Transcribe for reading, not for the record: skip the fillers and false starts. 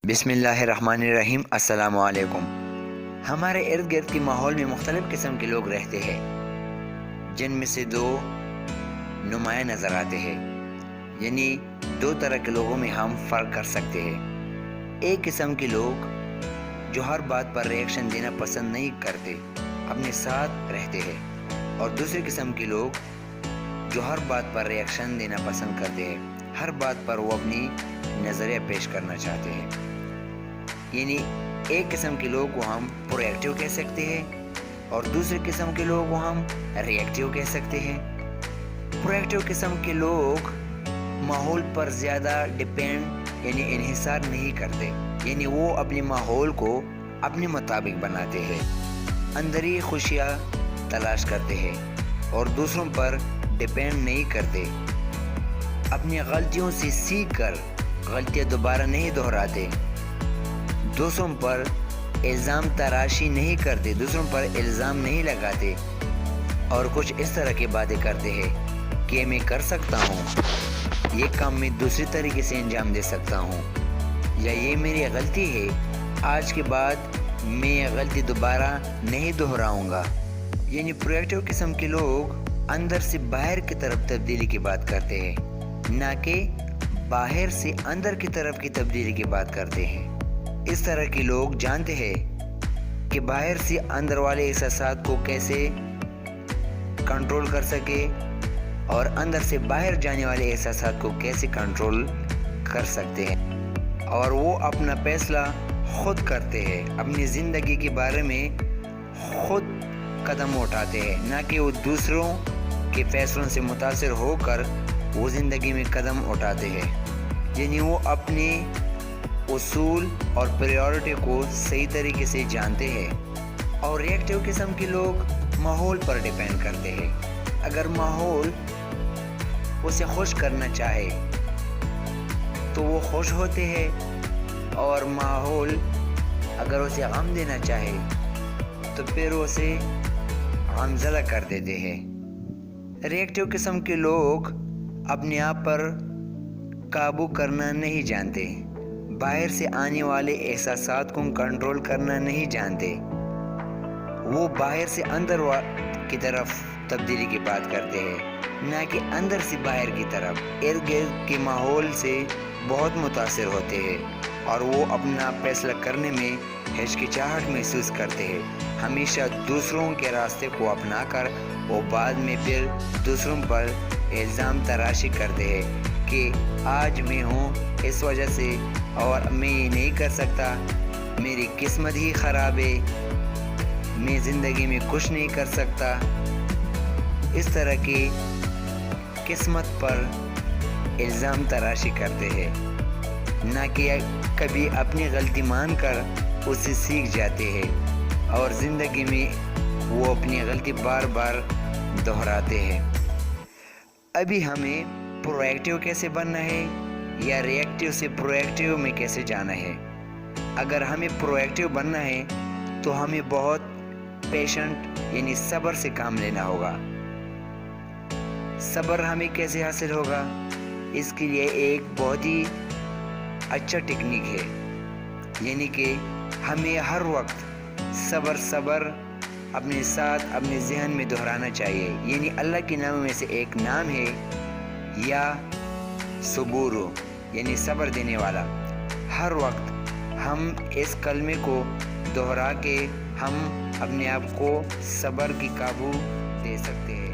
بسم اللہ الرحمن الرحیم۔ السلام علیکم۔ ہمارے ارد گرد کے ماحول میں مختلف قسم کے لوگ رہتے ہیں، جن میں سے دو نمایاں نظر آتے ہیں، یعنی دو طرح کے لوگوں میں ہم فرق کر سکتے ہیں۔ ایک قسم کے لوگ جو ہر بات پر ریئیکشن دینا پسند نہیں کرتے، اپنے ساتھ رہتے ہیں، اور دوسری قسم کے لوگ جو ہر بات پر ریئیکشن دینا پسند کرتے ہیں، ہر بات پر وہ اپنی نظریہ پیش کرنا چاہتے ہیں۔ یعنی ایک قسم کے لوگ کو ہم پرو ایکٹیو کہہ سکتے ہیں، اور دوسری قسم کے لوگ کو ہم ری ایکٹیو کہہ سکتے ہیں۔ پرو ایکٹیو قسم کے لوگ ماحول پر زیادہ ڈیپینڈ یعنی انحصار نہیں کرتے، یعنی وہ اپنے ماحول کو اپنے مطابق بناتے ہیں، اندری خوشیاں تلاش کرتے ہیں اور دوسروں پر ڈیپینڈ نہیں کرتے، اپنی غلطیوں سے سیکھ کر غلطیاں دوبارہ نہیں دہراتے، دوسروں پر الزام تراشی نہیں کرتے، دوسروں پر الزام نہیں لگاتے، اور کچھ اس طرح کی باتیں کرتے ہیں کہ میں کر سکتا ہوں، یہ کام میں دوسری طریقے سے انجام دے سکتا ہوں، یا یہ میری غلطی ہے، آج کے بعد میں یہ غلطی دوبارہ نہیں دہراؤں گا۔ یعنی پرویکٹیو قسم کے لوگ اندر سے باہر کی طرف تبدیلی کی بات کرتے ہیں، نہ کہ باہر سے اندر کی طرف کی تبدیلی کی بات کرتے ہیں۔ اس طرح کے لوگ جانتے ہیں کہ باہر سے اندر والے احساسات کو کیسے کنٹرول کر سکے، اور اندر سے باہر جانے والے احساسات کو کیسے کنٹرول کر سکتے ہیں، اور وہ اپنا فیصلہ خود کرتے ہیں، اپنی زندگی کے بارے میں خود قدم اٹھاتے ہیں، نہ کہ وہ دوسروں کے فیصلوں سے متاثر ہو کر وہ زندگی میں قدم اٹھاتے ہیں۔ یعنی وہ اپنے اصول اور پریورٹی کو صحیح طریقے سے جانتے ہیں۔ اور ری ایکٹیو قسم کے لوگ ماحول پر ڈیپینڈ کرتے ہیں۔ اگر ماحول اسے خوش کرنا چاہے تو وہ خوش ہوتے ہیں، اور ماحول اگر اسے غم دینا چاہے تو پھر اسے غمزدہ کر دیتے ہیں۔ ری ایکٹیو قسم کے لوگ اپنے آپ پر قابو کرنا نہیں جانتے، باہر سے آنے والے احساسات کو کنٹرول کرنا نہیں جانتے، وہ باہر سے اندر کی طرف تبدیلی کی بات کرتے ہیں، نہ کہ اندر سے باہر کی طرف۔ ارد گرد کے ماحول سے بہت متاثر ہوتے ہیں، اور وہ اپنا فیصلہ کرنے میں ہچکچاہٹ محسوس کرتے ہیں، ہمیشہ دوسروں کے راستے کو اپنا کر وہ بعد میں پھر دوسروں پر الزام تراشی کرتے ہیں کہ آج میں ہوں اس وجہ سے، اور میں یہ نہیں کر سکتا، میری قسمت ہی خراب ہے، میں زندگی میں کچھ نہیں کر سکتا۔ اس طرح کی قسمت پر الزام تراشی کرتے ہیں، نہ کہ کبھی اپنی غلطی مان کر اسے سیکھ جاتے ہیں، اور زندگی میں وہ اپنی غلطی بار بار دہراتے ہیں۔ ابھی ہمیں پرو ایکٹیو کیسے بننا ہے، یا ری ایکٹیو سے پرو ایکٹیو میں کیسے جانا ہے؟ اگر ہمیں پرو ایکٹیو بننا ہے تو ہمیں بہت پیشنٹ یعنی صبر سے کام لینا ہوگا۔ صبر ہمیں کیسے حاصل ہوگا؟ اس کے لیے ایک بہت ہی اچھا ٹیکنیک ہے، یعنی کہ ہمیں ہر وقت صبر اپنے ساتھ اپنے ذہن میں دہرانا چاہیے۔ یعنی اللہ کے ناموں میں سے ایک نام ہے یا صبورو، یعنی صبر دینے والا۔ ہر وقت ہم اس کلمے کو دہرا کے ہم اپنے آپ کو صبر کی قابو دے سکتے ہیں۔